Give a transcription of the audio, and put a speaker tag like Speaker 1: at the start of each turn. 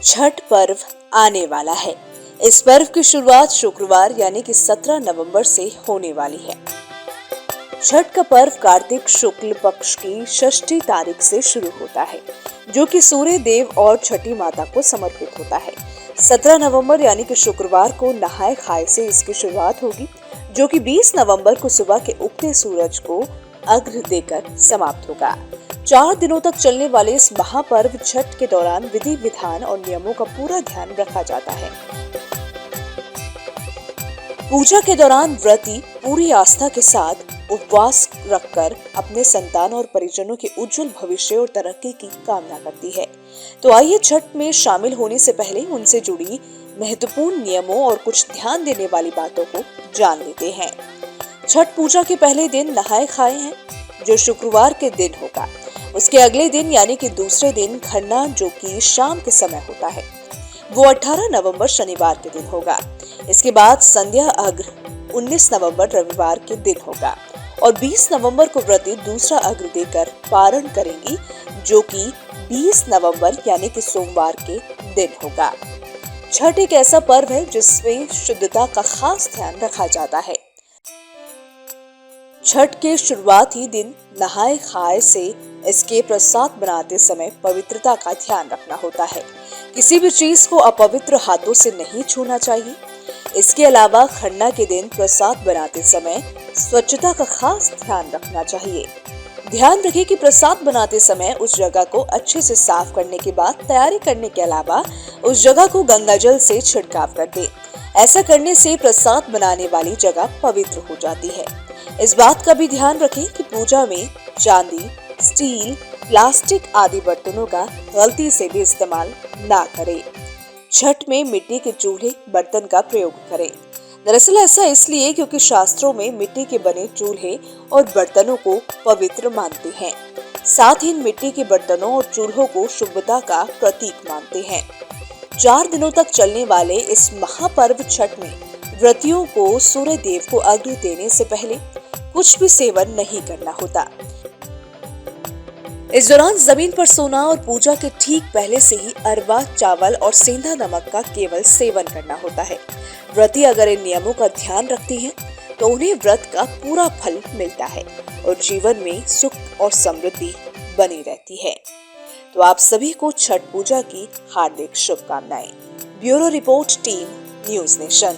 Speaker 1: छठ पर्व आने वाला है। इस पर्व की शुरुआत शुक्रवार यानी कि 17 नवंबर से होने वाली है। छठ का पर्व कार्तिक शुक्ल पक्ष की षष्ठी तारीख से शुरू होता है, जो कि सूर्य देव और छठी माता को समर्पित होता है। 17 नवंबर यानी कि शुक्रवार को नहाए खाए से इसकी शुरुआत होगी, जो कि 20 नवंबर को सुबह के उगते सूरज को अर्घ्य देकर समाप्त होगा। 4 दिनों तक चलने वाले इस महापर्व छठ के दौरान विधि विधान और नियमों का पूरा ध्यान रखा जाता है। पूजा के दौरान व्रती पूरी आस्था के साथ उपवास रखकर अपने संतान और परिजनों के उज्जवल भविष्य और तरक्की की कामना करती है। तो आइए छठ में शामिल होने से पहले उनसे जुड़ी महत्वपूर्ण नियमों और कुछ ध्यान देने वाली बातों को जान लेते हैं। छठ पूजा के पहले दिन नहाए खाए हैं, जो शुक्रवार के दिन होगा। उसके अगले दिन यानी कि दूसरे दिन खरना, जो कि शाम के समय होता है, वो 18 नवंबर शनिवार के दिन होगा। इसके बाद संध्या अर्घ्य 19 नवंबर रविवार के दिन होगा और 20 नवंबर को व्रती दूसरा अर्घ्य देकर पारण करेंगी, जो कि 20 नवंबर यानी कि सोमवार के दिन होगा। छठ एक ऐसा पर्व है जिसमें शुद्धता का खास ध्यान रखा जाता है। छठ के शुरुआती दिन नहाए खाए से इसके प्रसाद बनाते समय पवित्रता का ध्यान रखना होता है। किसी भी चीज को अपवित्र हाथों से नहीं छूना चाहिए। इसके अलावा खरना के दिन प्रसाद बनाते समय स्वच्छता का खास ध्यान रखना चाहिए। ध्यान रखें कि प्रसाद बनाते समय उस जगह को अच्छे से साफ करने के बाद तैयारी करने के अलावा उस जगह को गंगाजल से छिड़काव कर दें। ऐसा करने से प्रसाद बनाने वाली जगह पवित्र हो जाती है। इस बात का भी ध्यान रखें कि पूजा में चांदी, स्टील, प्लास्टिक आदि बर्तनों का गलती से भी इस्तेमाल ना करें। छठ में मिट्टी के चूल्हे बर्तन का प्रयोग करें। दरअसल ऐसा इसलिए क्योंकि शास्त्रों में मिट्टी के बने चूल्हे और बर्तनों को पवित्र मानते हैं। साथ ही मिट्टी के बर्तनों और चूल्हों को शुभता का प्रतीक मानते हैं। 4 दिनों तक चलने वाले इस महापर्व छठ में व्रतियों को सूर्य देव को अर्घ्य देने से पहले कुछ भी सेवन नहीं करना होता। इस दौरान जमीन पर सोना और पूजा के ठीक पहले से ही अरवा चावल और सेंधा नमक का केवल सेवन करना होता है। व्रती अगर इन नियमों का ध्यान रखती हैं, तो उन्हें व्रत का पूरा फल मिलता है और जीवन में सुख और समृद्धि बनी रहती है। तो आप सभी को छठ पूजा की हार्दिक शुभकामनाएं। Bureau report, team news nation.